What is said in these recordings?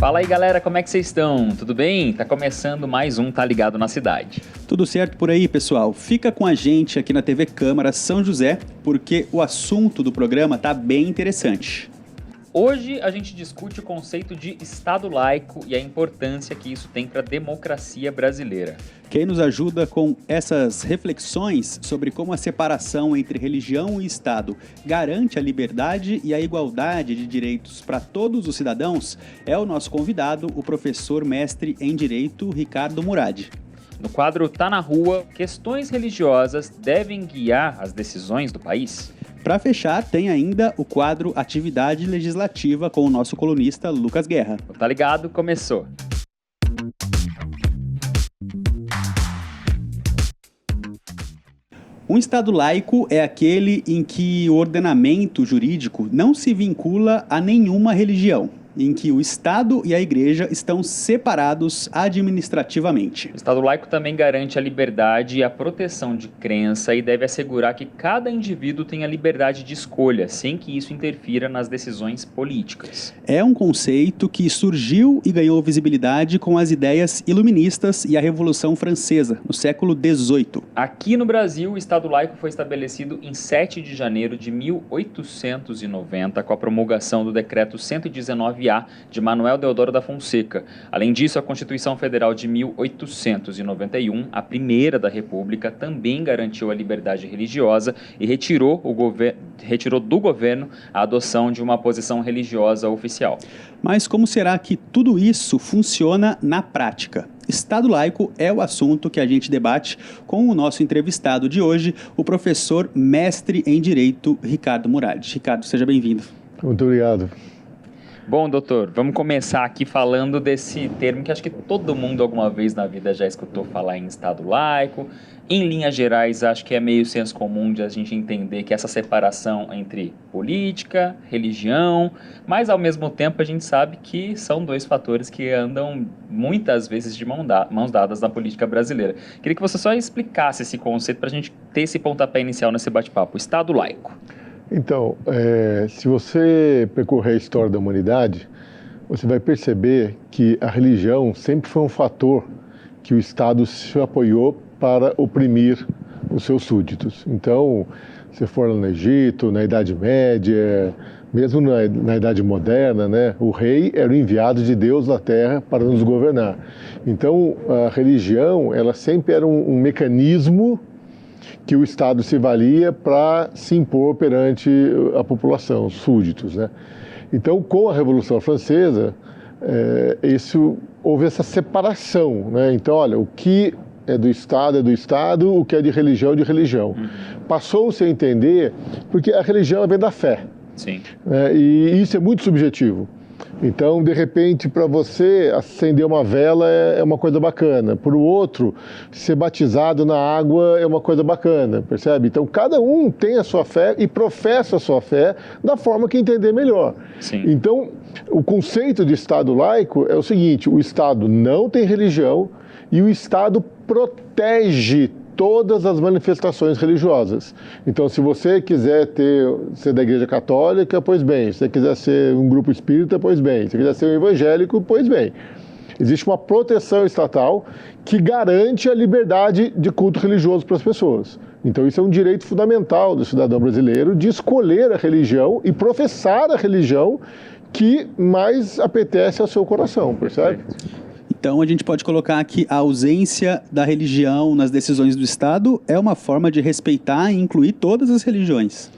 Fala aí, galera, como é que vocês estão? Tudo bem? Tá começando mais um Tá Ligado na Cidade. Tudo certo por aí, pessoal? Fica com a gente aqui na TV Câmara São José, porque o assunto do programa tá bem interessante. Hoje a gente discute o conceito de Estado laico e a importância que isso tem para a democracia brasileira. Quem nos ajuda com essas reflexões sobre como a separação entre religião e Estado garante a liberdade e a igualdade de direitos para todos os cidadãos é o nosso convidado, o professor mestre em Direito, Ricardo Murad. No quadro Tá na Rua, questões religiosas devem guiar as decisões do país? Para fechar, tem ainda o quadro Atividade Legislativa com o nosso colunista Lucas Guerra. O Tá Ligado começou. Um Estado laico é aquele em que o ordenamento jurídico não se vincula a nenhuma religião, em que o Estado e a Igreja estão separados administrativamente. O Estado laico também garante a liberdade e a proteção de crença e deve assegurar que cada indivíduo tenha liberdade de escolha, sem que isso interfira nas decisões políticas. É um conceito que surgiu e ganhou visibilidade com as ideias iluministas e a Revolução Francesa, no século XVIII. Aqui no Brasil, o Estado laico foi estabelecido em 7 de janeiro de 1890, com a promulgação do Decreto 119A de Manuel Deodoro da Fonseca. Além disso, a Constituição Federal de 1891, a primeira da República, também garantiu a liberdade religiosa e retirou do governo a adoção de uma posição religiosa oficial. Mas como será que tudo isso funciona na prática? Estado laico é o assunto que a gente debate com o nosso entrevistado de hoje, o professor mestre em Direito, Ricardo Murad. Ricardo, seja bem-vindo. Muito obrigado. Bom, doutor, vamos começar aqui falando desse termo que acho que todo mundo alguma vez na vida já escutou falar em Estado laico. Em linhas gerais, acho que é meio senso comum de a gente entender que essa separação entre política, religião, mas ao mesmo tempo a gente sabe que são dois fatores que andam muitas vezes de mãos dadas na política brasileira. Queria que você só explicasse esse conceito para a gente ter esse pontapé inicial nesse bate-papo, Estado laico. Então, se você percorrer a história da humanidade, você vai perceber que a religião sempre foi um fator que o Estado se apoiou para oprimir os seus súditos. Então, se for no Egito, na Idade Média, mesmo na Idade Moderna, né, o rei era o enviado de Deus na Terra para nos governar. Então, a religião, ela sempre era um mecanismo que o Estado se valia para se impor perante a população, os súditos, né? Então, com a Revolução Francesa, houve essa separação, né? Então, olha, o que é do Estado, o que é de religião é de religião. Passou-se a entender, porque a religião vem da fé. Sim. E isso é muito subjetivo. Então, de repente, para você, acender uma vela é uma coisa bacana. Para o outro, ser batizado na água é uma coisa bacana, percebe? Então, cada um tem a sua fé e professa a sua fé da forma que entender melhor. Sim. Então, o conceito de Estado laico é o seguinte: o Estado não tem religião e o Estado protege todas as manifestações religiosas. Então, se você quiser ser da Igreja Católica, pois bem. Se você quiser ser um grupo espírita, pois bem. Se você quiser ser um evangélico, pois bem. Existe uma proteção estatal que garante a liberdade de culto religioso para as pessoas. Então, isso é um direito fundamental do cidadão brasileiro de escolher a religião e professar a religião que mais apetece ao seu coração, percebe? Então, a gente pode colocar que a ausência da religião nas decisões do Estado é uma forma de respeitar e incluir todas as religiões.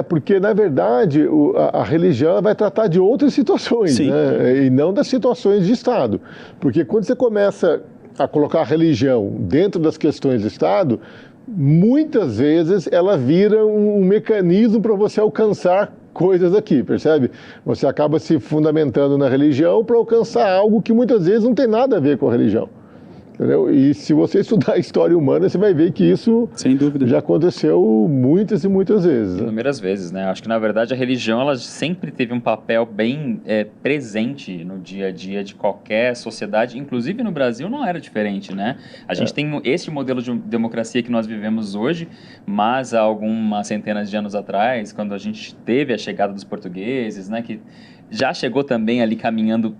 Porque, na verdade, a religião vai tratar de outras situações, né? E não das situações de Estado. Porque quando você começa a colocar a religião dentro das questões do Estado, muitas vezes ela vira um mecanismo para você alcançar coisas aqui, percebe? Você acaba se fundamentando na religião para alcançar algo que muitas vezes não tem nada a ver com a religião. Entendeu? E se você estudar a história humana, você vai ver que isso, sem dúvida, já aconteceu muitas e muitas vezes. Inúmeras vezes, né? Acho que, na verdade, a religião ela sempre teve um papel bem presente no dia a dia de qualquer sociedade, inclusive no Brasil não era diferente, né? A gente tem esse modelo de democracia que nós vivemos hoje, mas há algumas centenas de anos atrás, quando a gente teve a chegada dos portugueses, né, que já chegou também ali caminhando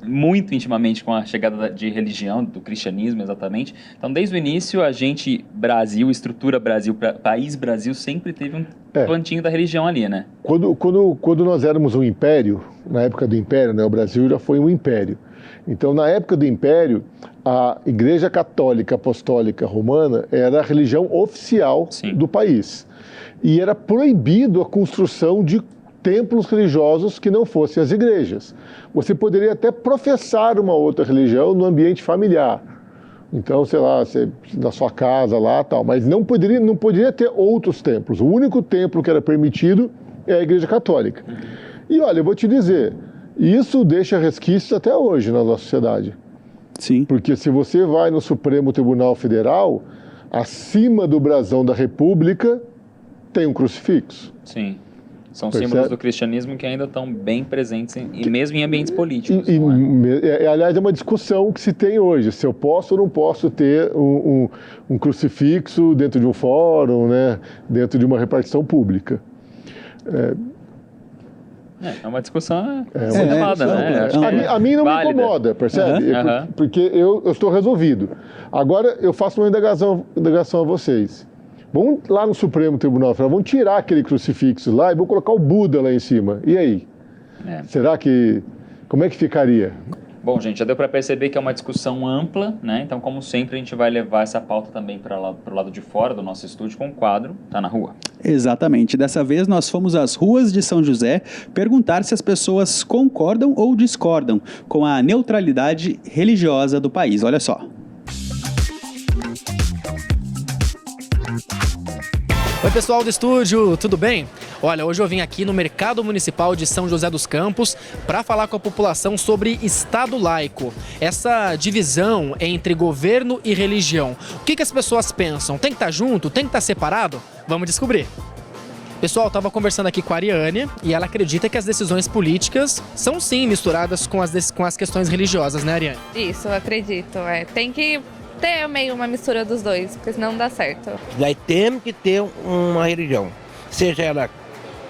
muito intimamente com a chegada de religião, do cristianismo exatamente. Então, desde o início, a gente, Brasil, estrutura Brasil, país Brasil, sempre teve um plantinho da religião ali, né? Quando nós éramos um império, na época do império, né, o Brasil já foi um império. Então, na época do império, a Igreja Católica Apostólica Romana era a religião oficial do país. E era proibido a construção de templos religiosos que não fossem as igrejas. Você poderia até professar uma outra religião no ambiente familiar. Então, sei lá, na sua casa lá, tal, mas não poderia ter outros templos. O único templo que era permitido é a Igreja Católica. E olha, eu vou te dizer, isso deixa resquícios até hoje na nossa sociedade. Sim. Porque se você vai no Supremo Tribunal Federal, acima do brasão da República tem um crucifixo. Sim. São símbolos do cristianismo que ainda estão bem presentes, e mesmo em ambientes políticos. Aliás, é uma discussão que se tem hoje, se eu posso ou não posso ter um crucifixo dentro de um fórum, né, dentro de uma repartição pública. É uma discussão elevada, né? A mim não válida. Me incomoda, percebe? Porque eu estou resolvido. Agora, eu faço uma indagação a vocês. Vamos lá no Supremo Tribunal Federal, vamos tirar aquele crucifixo lá e vamos colocar o Buda lá em cima. E aí? Será que... Como é que ficaria? Bom, gente, já deu para perceber que é uma discussão ampla, né? Então, como sempre, a gente vai levar essa pauta também para o lado de fora do nosso estúdio com o quadro Tá na Rua. Exatamente. Dessa vez, nós fomos às ruas de São José perguntar se as pessoas concordam ou discordam com a neutralidade religiosa do país. Olha só. Oi pessoal do estúdio, tudo bem? Olha, hoje eu vim aqui no Mercado Municipal de São José dos Campos para falar com a população sobre Estado laico. Essa divisão entre governo e religião. O que as pessoas pensam? Tem que estar junto? Tem que estar separado? Vamos descobrir. Pessoal, eu estava conversando aqui com a Ariane e ela acredita que as decisões políticas são sim misturadas com as questões religiosas, né, Ariane? Isso, eu acredito. Tem que ter meio uma mistura dos dois, porque senão não dá certo. Daí temos que ter uma religião, seja ela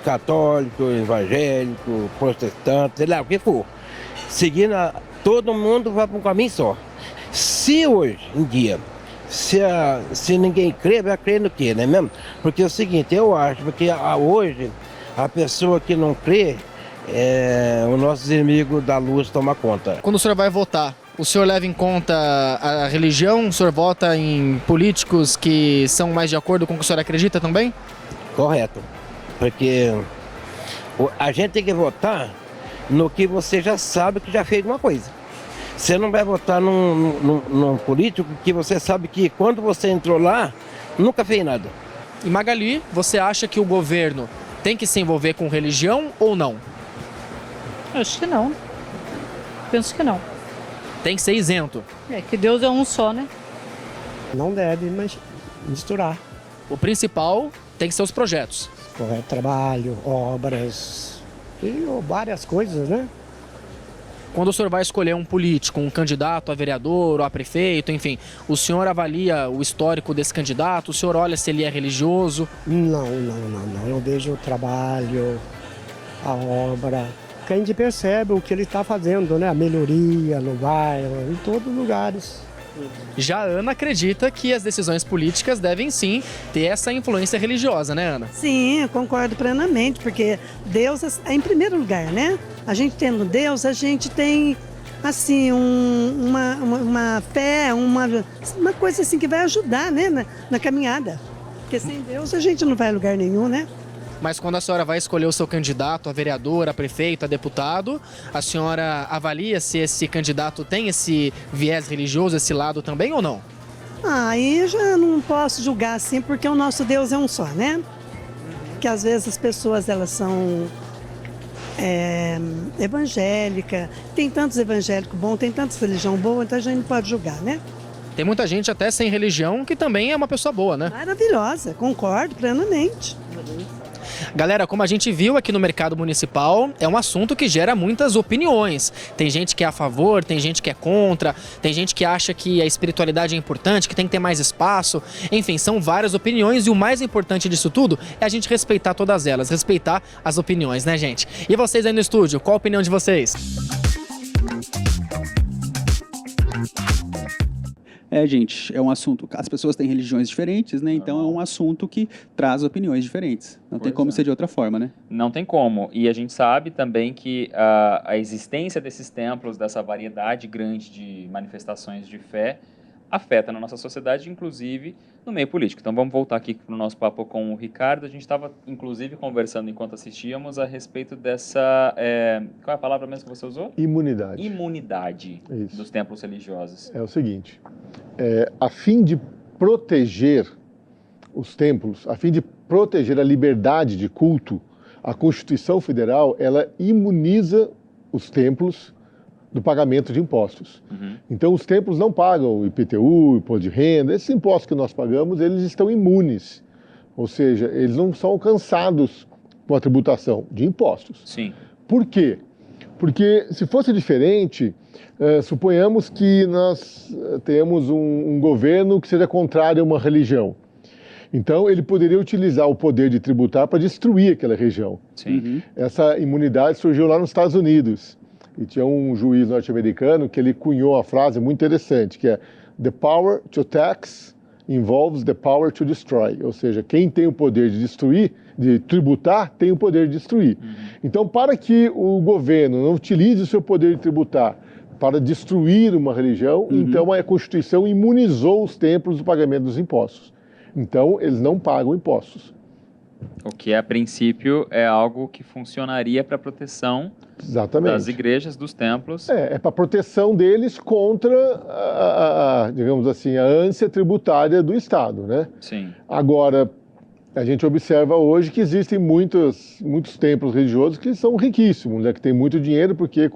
católico, evangélico, protestante, sei lá, o que for. Seguindo, todo mundo vai para um caminho só. Se hoje em dia, se ninguém crê, vai crer no quê, não é mesmo? Porque é o seguinte, eu acho que hoje a pessoa que não crê, os nossos inimigos da luz tomam conta. Quando o senhor vai votar, o senhor leva em conta a religião? O senhor vota em políticos que são mais de acordo com o que o senhor acredita também? Correto. Porque a gente tem que votar no que você já sabe que já fez uma coisa. Você não vai votar num político que você sabe que quando você entrou lá, nunca fez nada. E Magali, você acha que o governo tem que se envolver com religião ou não? Acho que não. Penso que não. Tem que ser isento. Que Deus é um só, né? Não deve misturar. O principal tem que ser os projetos. Correto, trabalho, obras e várias coisas, né? Quando o senhor vai escolher um político, um candidato a vereador ou a prefeito, enfim, o senhor avalia o histórico desse candidato, o senhor olha se ele é religioso? Não. Eu vejo o trabalho, a obra. Que a gente percebe o que ele está fazendo, né? A melhoria no bairro, em todos os lugares. Já a Ana acredita que as decisões políticas devem sim ter essa influência religiosa, né, Ana? Sim, eu concordo plenamente, porque Deus é em primeiro lugar, né? A gente tendo Deus, a gente tem, assim, uma fé, uma coisa assim que vai ajudar, né, na caminhada. Porque sem Deus a gente não vai a lugar nenhum, né? Mas quando a senhora vai escolher o seu candidato a vereador, a prefeito, a deputado, a senhora avalia se esse candidato tem esse viés religioso, esse lado também ou não? Aí eu já não posso julgar assim, porque o nosso Deus é um só, né? Que às vezes as pessoas, elas são evangélicas, tem tantos evangélicos bons, tem tantas religiões boas, então a gente não pode julgar, né? Tem muita gente até sem religião que também é uma pessoa boa, né? Maravilhosa, concordo plenamente. Galera, como a gente viu aqui no Mercado Municipal, é um assunto que gera muitas opiniões. Tem gente que é a favor, tem gente que é contra, tem gente que acha que a espiritualidade é importante, que tem que ter mais espaço. Enfim, são várias opiniões e o mais importante disso tudo é a gente respeitar todas elas, respeitar as opiniões, né, gente? E vocês aí no estúdio, qual a opinião de vocês? Gente, é um assunto... As pessoas têm religiões diferentes, né? Então é um assunto que traz opiniões diferentes. Não tem como ser de outra forma, né? Não tem como. E a gente sabe também que a existência desses templos, dessa variedade grande de manifestações de fé, afeta na nossa sociedade, inclusive no meio político. Então vamos voltar aqui para o nosso papo com o Ricardo. A gente estava, inclusive, conversando enquanto assistíamos a respeito dessa... qual é a palavra mesmo que você usou? Imunidade. Imunidade Isso. dos templos religiosos. É o seguinte, a fim de proteger os templos, a fim de proteger a liberdade de culto, a Constituição Federal, ela imuniza os templos do pagamento de impostos. Então, os templos não pagam IPTU, imposto de renda, esses impostos que nós pagamos, eles estão imunes. Ou seja, eles não são alcançados com a tributação de impostos. Sim. Por quê? Porque, se fosse diferente, suponhamos que nós temos um governo que seja contrário a uma religião. Então, ele poderia utilizar o poder de tributar para destruir aquela região. Sim. Essa imunidade surgiu lá nos Estados Unidos. E tinha um juiz norte-americano que ele cunhou uma frase muito interessante, que é "The power to tax involves the power to destroy". Ou seja, quem tem o poder de destruir, de tributar, tem o poder de destruir. Então, para que o governo não utilize o seu poder de tributar para destruir uma religião, então a Constituição imunizou os templos do pagamento dos impostos. Então, eles não pagam impostos. O que, a princípio, é algo que funcionaria para a proteção das igrejas, dos templos. É para proteção deles contra, digamos assim, a ânsia tributária do Estado, né? Sim. Agora, a gente observa hoje que existem muitos templos religiosos que são riquíssimos, né? Que têm muito dinheiro porque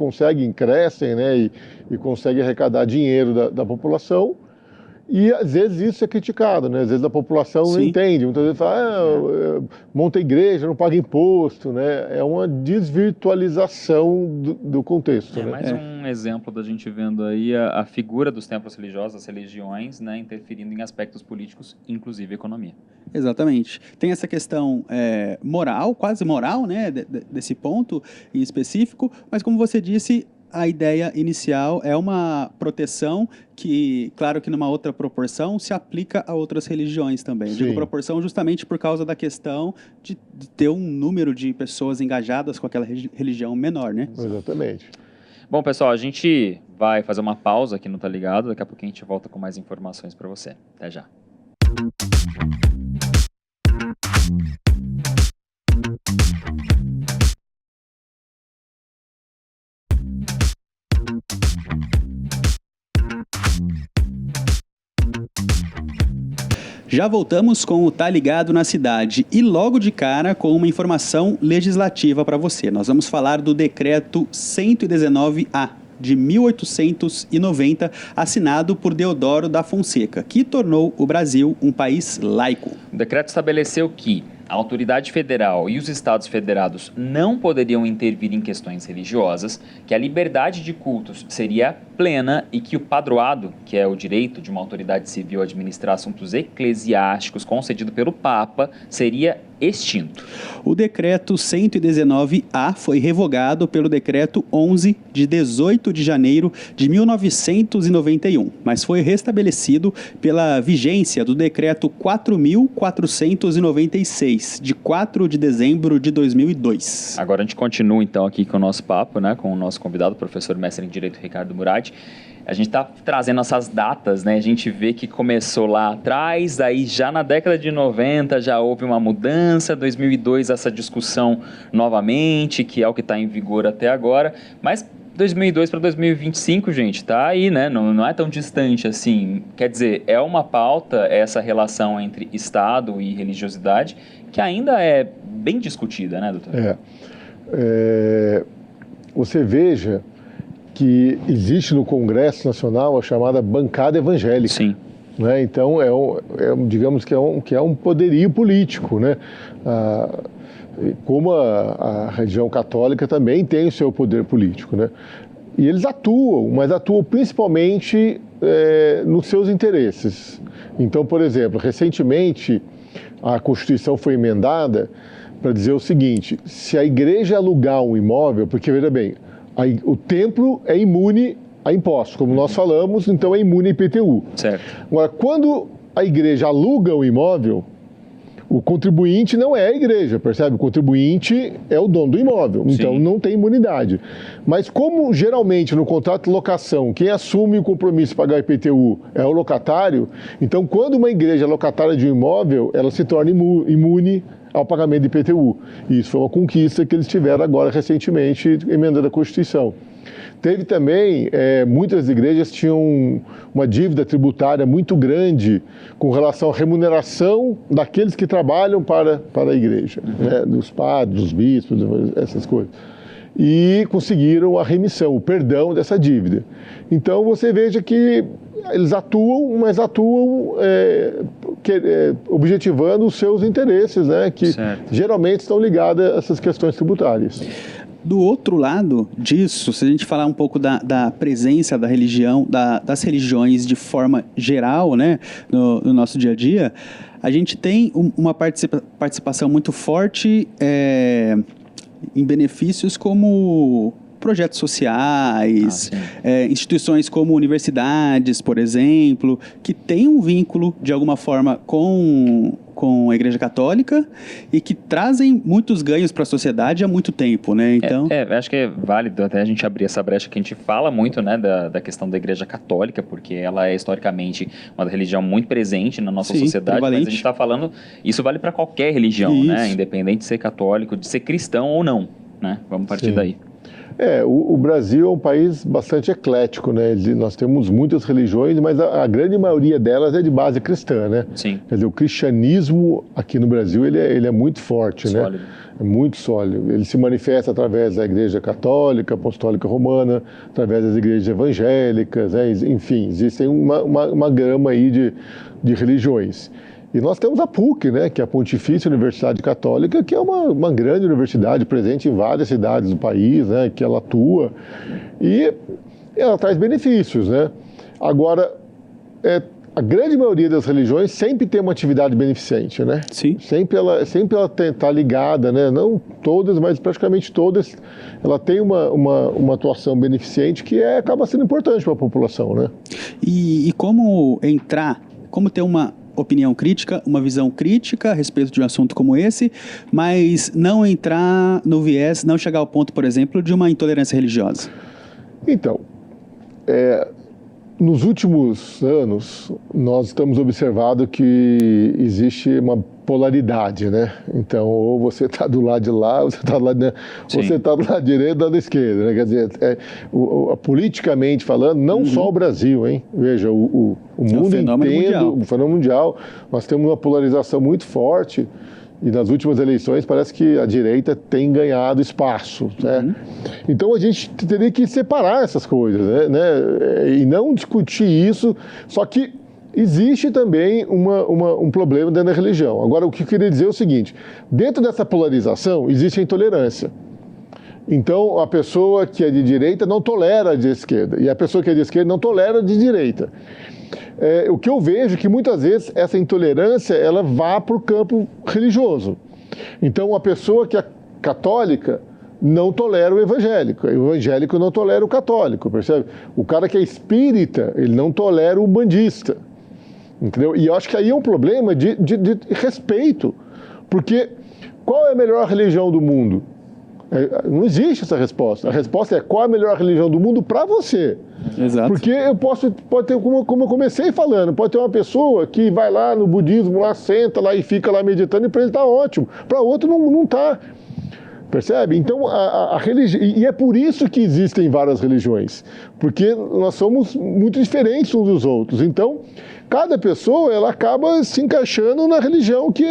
crescem, né? E conseguem arrecadar dinheiro da população. E às vezes isso é criticado, né? Às vezes a população não entende, muitas vezes fala, monta igreja, não paga imposto, né? É uma desvirtualização do contexto. Né? Mais um exemplo da gente vendo aí a figura dos templos religiosos, as religiões, né? Interferindo em aspectos políticos, inclusive economia. Exatamente. Tem essa questão moral, quase moral, né? Desse ponto em específico, mas como você disse, a ideia inicial é uma proteção que, claro que numa outra proporção, se aplica a outras religiões também. Digo proporção justamente por causa da questão de ter um número de pessoas engajadas com aquela religião menor, né? Exatamente. Bom, pessoal, a gente vai fazer uma pausa aqui no Tá Ligado. Daqui a pouco a gente volta com mais informações para você. Até já. Já voltamos com o Tá Ligado na Cidade e logo de cara com uma informação legislativa para você. Nós vamos falar do Decreto 119A de 1890, assinado por Deodoro da Fonseca, que tornou o Brasil um país laico. O decreto estabeleceu que a autoridade federal e os estados federados não poderiam intervir em questões religiosas, que a liberdade de cultos seria plena e que o padroado, que é o direito de uma autoridade civil a administrar assuntos eclesiásticos concedido pelo Papa, seria extinto. O decreto 119A foi revogado pelo decreto 11 de 18 de janeiro de 1991, mas foi restabelecido pela vigência do decreto 4.496, de 4 de dezembro de 2002. Agora a gente continua então aqui com o nosso papo, né, com o nosso convidado, o professor mestre em Direito Ricardo Murad. A gente está trazendo essas datas, né? A gente vê que começou lá atrás, aí já na década de 90 já houve uma mudança, 2002 essa discussão novamente, que é o que está em vigor até agora, mas 2002 para 2025, gente, tá aí, né? Não é tão distante assim. Quer dizer, é uma pauta, essa relação entre Estado e religiosidade, que ainda é bem discutida, né, doutor? Você veja que existe no Congresso Nacional a chamada bancada evangélica. Sim. Né? Então, digamos que é um poderio político, né? Como a religião católica também tem o seu poder político, né? E eles atuam, mas atuam principalmente nos seus interesses. Então, por exemplo, recentemente a Constituição foi emendada para dizer o seguinte: se a igreja alugar um imóvel, porque veja bem, o templo é imune a impostos. Como nós falamos, então é imune a IPTU. Certo. Agora, quando a igreja aluga o imóvel, o contribuinte não é a igreja, percebe? O contribuinte é o dono do imóvel, então não tem imunidade. Mas como geralmente no contrato de locação, quem assume o compromisso de pagar IPTU é o locatário, então quando uma igreja é locatária de um imóvel, ela se torna imune ao pagamento de IPTU. E isso foi uma conquista que eles tiveram agora recentemente, emendando a Constituição. Teve também, muitas igrejas tinham uma dívida tributária muito grande com relação à remuneração daqueles que trabalham para a igreja, né? Dos padres, dos bispos, essas coisas. E conseguiram a remissão, o perdão dessa dívida. Então você veja que eles atuam, mas atuam objetivando os seus interesses, né? Que geralmente estão ligados a essas questões tributárias. Do outro lado disso, se a gente falar um pouco da presença da religião, das religiões de forma geral, né, no nosso dia a dia, a gente tem uma participação muito forte em benefícios como projetos sociais, instituições como universidades, por exemplo, que têm um vínculo, de alguma forma, com a Igreja Católica e que trazem muitos ganhos para a sociedade há muito tempo, né? Então... acho que é válido até a gente abrir essa brecha que a gente fala muito, né, da questão da Igreja Católica, porque ela é historicamente uma religião muito presente na nossa sociedade, prevalente. mas a gente está falando, isso vale para qualquer religião, né? Independente de ser católico, de ser cristão ou não, né? Vamos partir daí. O Brasil é um país bastante eclético, né? Nós temos muitas religiões, mas a grande maioria delas é de base cristã, né? Sim. Quer dizer, o cristianismo aqui no Brasil, ele é muito forte, sólido, né? É muito sólido. Ele se manifesta através da Igreja Católica, Apostólica Romana, através das igrejas evangélicas, né? Enfim, existem uma gama aí de religiões. E nós temos a PUC, né, que é a Pontifícia Universidade Católica, que é uma grande universidade presente em várias cidades do país, né, que ela atua e ela traz benefícios, né? Agora, a grande maioria das religiões sempre tem uma atividade beneficente, né? Sim. Sempre ela está ligada, né? Não todas, mas praticamente todas, ela tem uma atuação beneficente que acaba sendo importante para a população, né? E como ter uma opinião crítica, uma visão crítica a respeito de um assunto como esse, mas não entrar no viés, não chegar ao ponto, por exemplo, de uma intolerância religiosa? Então, nos últimos anos, nós estamos observando que existe uma polaridade, né? Então, ou você está do lado de lá, ou você está do lado do lado direito, do lado da esquerda, né? Quer dizer, politicamente falando, não só o Brasil, hein? Veja, o mundo inteiro, o fenômeno mundial, nós temos uma polarização muito forte. E nas últimas eleições parece que a direita tem ganhado espaço, né? Então a gente teria que separar essas coisas, né? E não discutir isso, só que existe também um problema dentro da religião. Agora, o que eu queria dizer é o seguinte, dentro dessa polarização existe a intolerância. Então, a pessoa que é de direita não tolera a de esquerda, e a pessoa que é de esquerda não tolera a de direita. O que eu vejo é que muitas vezes essa intolerância ela vá para o campo religioso. Então, a pessoa que é católica não tolera o evangélico não tolera o católico, percebe? O cara que é espírita, ele não tolera o bandista, entendeu? E eu acho que aí é um problema de respeito, porque qual é a melhor religião do mundo? Não existe essa resposta. A resposta é qual é a melhor religião do mundo para você. Exato. Porque pode ter, como eu comecei falando, pode ter uma pessoa que vai lá no budismo, lá senta lá e fica lá meditando e para ele está ótimo. Para outro não está. Percebe? Então, a religião... E é por isso que existem várias religiões. Porque nós somos muito diferentes uns dos outros. Então, cada pessoa, ela acaba se encaixando na religião que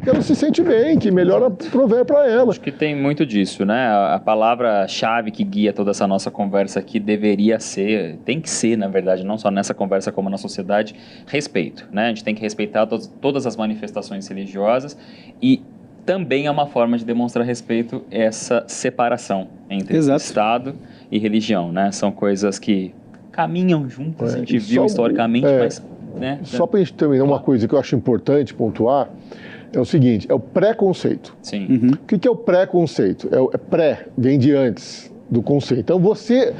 ela se sente bem, que melhor prover para ela. Acho que tem muito disso, né? A palavra-chave que guia toda essa nossa conversa aqui deveria ser, tem que ser, na verdade, não só nessa conversa como na sociedade, respeito, né? A gente tem que respeitar todas as manifestações religiosas e também é uma forma de demonstrar respeito essa separação entre Estado e religião, né? São coisas que caminham juntas, a gente viu historicamente, mas... Né? Só para a gente terminar, uma coisa que eu acho importante pontuar é o seguinte, é o preconceito. Sim. O que é o preconceito? Pré, vem de antes do conceito. Então, você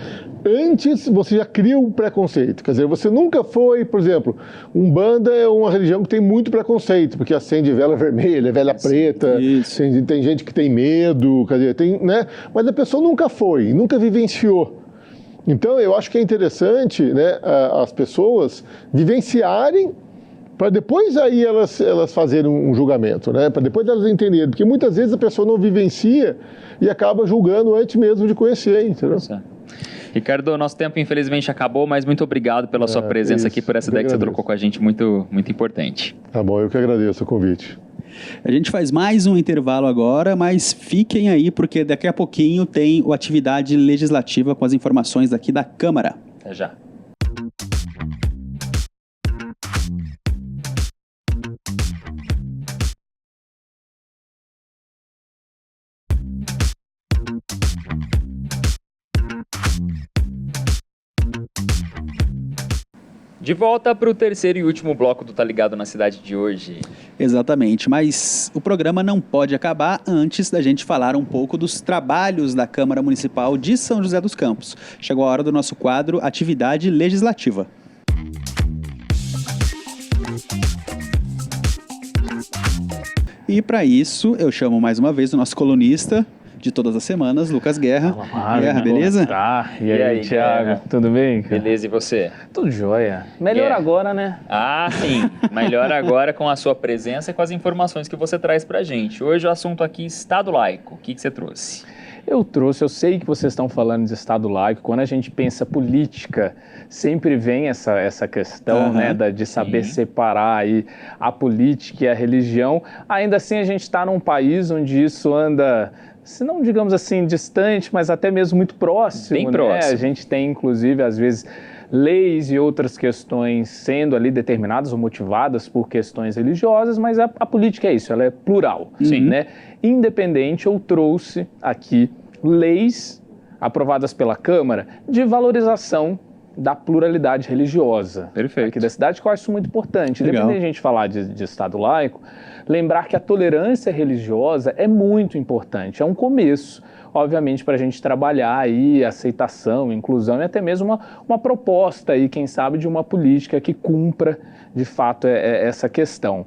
antes você já cria um preconceito. Quer dizer, você nunca foi, por exemplo, Umbanda é uma religião que tem muito preconceito, porque acende vela vermelha, vela preta, tem gente que tem medo, quer dizer, né? Mas a pessoa nunca foi, nunca vivenciou. Então, eu acho que é interessante, né, as pessoas vivenciarem para depois aí elas fazerem um julgamento, né? Para depois elas entenderem, porque muitas vezes a pessoa não vivencia e acaba julgando antes mesmo de conhecer, entendeu? Ricardo, nosso tempo infelizmente acabou, mas muito obrigado pela sua presença aqui, por essa ideia que você trocou com a gente, muito, muito importante. Tá bom, eu que agradeço o convite. A gente faz mais um intervalo agora, mas fiquem aí, porque daqui a pouquinho tem o Atividade Legislativa com as informações aqui da Câmara. Até já. De volta para o terceiro e último bloco do Tá Ligado na Cidade de hoje. Exatamente, mas o programa não pode acabar antes da gente falar um pouco dos trabalhos da Câmara Municipal de São José dos Campos. Chegou a hora do nosso quadro Atividade Legislativa. E para isso, eu chamo mais uma vez o nosso colunista de todas as semanas, Lucas Guerra. Guerra, beleza? E aí, Thiago? Guerra? Tudo bem? Beleza, e você? Tudo jóia. Melhor agora, né? Ah, sim. Melhor agora com a sua presença e com as informações que você traz pra gente. Hoje o assunto aqui, Estado laico. O que você trouxe? Eu sei que vocês estão falando de Estado laico. Quando a gente pensa política, sempre vem essa questão, né, de saber separar aí a política e a religião. Ainda assim, a gente está num país onde isso anda, se não digamos assim, distante, mas até mesmo muito próximo. Bem né? próximo. A gente tem, inclusive, às vezes, leis e outras questões sendo ali determinadas ou motivadas por questões religiosas, mas a política é isso, ela é plural. Sim. Né? Independente, eu trouxe aqui leis aprovadas pela Câmara de valorização da pluralidade religiosa. Perfeito. Aqui da cidade, que eu acho isso muito importante. Legal. Independente de a gente falar de Estado laico, lembrar que a tolerância religiosa é muito importante, é um começo, obviamente, para a gente trabalhar aí aceitação, inclusão e até mesmo uma proposta aí, quem sabe, de uma política que cumpra, de fato, essa questão.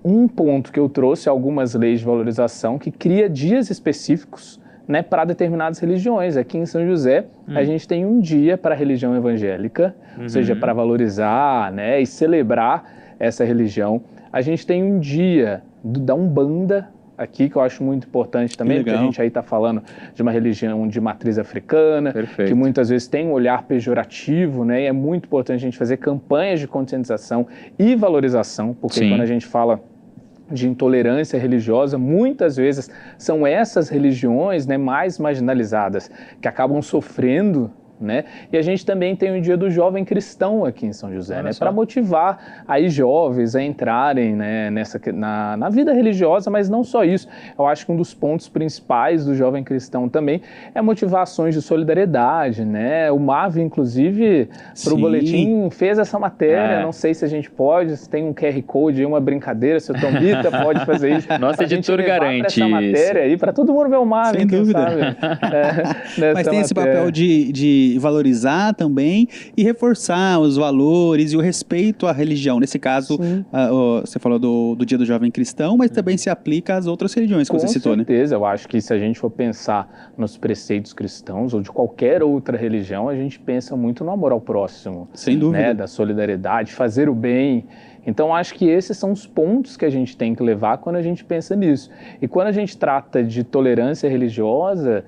Um ponto que eu trouxe, algumas leis de valorização que cria dias específicos, né, para determinadas religiões. Aqui em São José, a gente tem um dia para a religião evangélica, ou seja, para valorizar, né, e celebrar essa religião. A gente tem um dia da Umbanda aqui, que eu acho muito importante também, porque a gente aí está falando de uma religião de matriz africana, que muitas vezes tem um olhar pejorativo, né, e é muito importante a gente fazer campanhas de conscientização e valorização, porque quando a gente fala de intolerância religiosa, muitas vezes são essas religiões, né, mais marginalizadas que acabam sofrendo, né? E a gente também tem o Dia do Jovem Cristão aqui em São José, né, para motivar aí jovens a entrarem, né, na vida religiosa, mas não só isso. Eu acho que um dos pontos principais do Jovem Cristão também é motivar ações de solidariedade, né? O MAV, inclusive, para o boletim, fez essa matéria. Não sei se a gente pode, se tem um QR Code aí, uma brincadeira, se o Tombita pode fazer isso. Nosso editor garante essa matéria aí para todo mundo ver o MAV. Sem dúvida. Mas tem esse papel de valorizar também e reforçar os valores e o respeito à religião. Nesse caso, você falou do Dia do Jovem Cristão, mas também se aplica às outras religiões que você citou, né? Com certeza, eu acho que se a gente for pensar nos preceitos cristãos ou de qualquer outra religião, a gente pensa muito no amor ao próximo. Sem dúvida. Né? Da solidariedade, fazer o bem. Então, acho que esses são os pontos que a gente tem que levar quando a gente pensa nisso. E quando a gente trata de tolerância religiosa,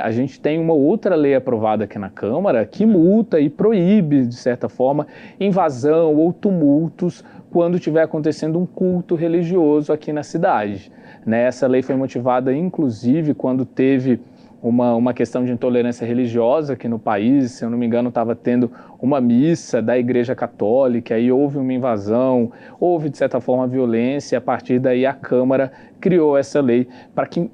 a gente tem uma outra lei aprovada aqui na Câmara que multa e proíbe, de certa forma, invasão ou tumultos quando estiver acontecendo um culto religioso aqui na cidade. Né? Essa lei foi motivada, inclusive, quando teve uma questão de intolerância religiosa aqui no país. Se eu não me engano, estava tendo uma missa da Igreja Católica, aí houve uma invasão, houve, de certa forma, violência, e a partir daí a Câmara criou essa lei para que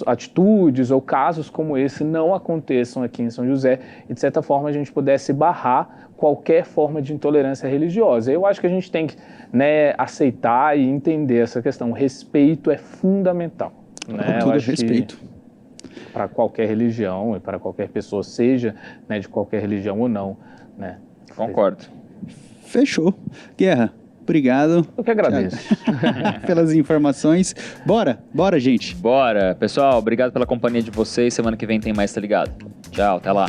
atitudes ou casos como esse não aconteçam aqui em São José e, de certa forma, a gente pudesse barrar qualquer forma de intolerância religiosa. Eu acho que a gente tem que, né, aceitar e entender essa questão. O respeito é fundamental. Né? Tudo respeito. para qualquer religião e para qualquer pessoa, seja, né, de qualquer religião ou não, né? Concordo. Fechou. Guerra, obrigado. Eu que agradeço. Pelas informações. Bora, gente. Bora. Pessoal, obrigado pela companhia de vocês. Semana que vem tem mais, tá ligado? Tchau, até lá.